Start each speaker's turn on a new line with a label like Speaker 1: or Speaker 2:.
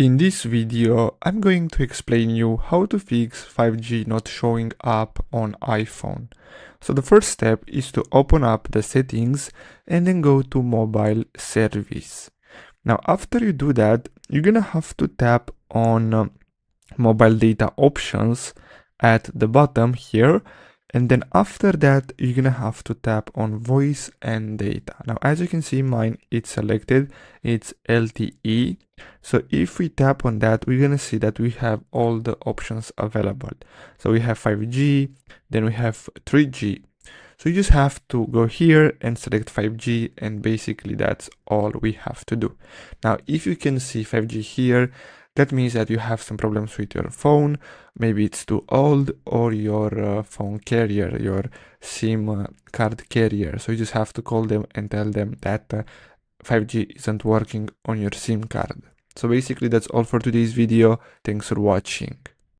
Speaker 1: In this video, I'm going to explain you how to fix 5G not showing up on iPhone. So the first step is to open up the settings and then go to mobile service. Now after you do that, you're gonna have to tap on mobile data options at the bottom here, and then after that you're gonna have to tap on voice and data. Now as you can see, mine it's selected, it's LTE. So if we tap on that, we're gonna see that we have all the options available. So we have 5G, then we have 3G. So you just have to go here and select 5G, and basically that's all we have to do. Now if you can see 5G here, that means that you have some problems with your phone. Maybe it's too old, or your phone carrier, your SIM card carrier. So you just have to call them and tell them that 5G isn't working on your SIM card. So basically that's all for today's video. Thanks for watching.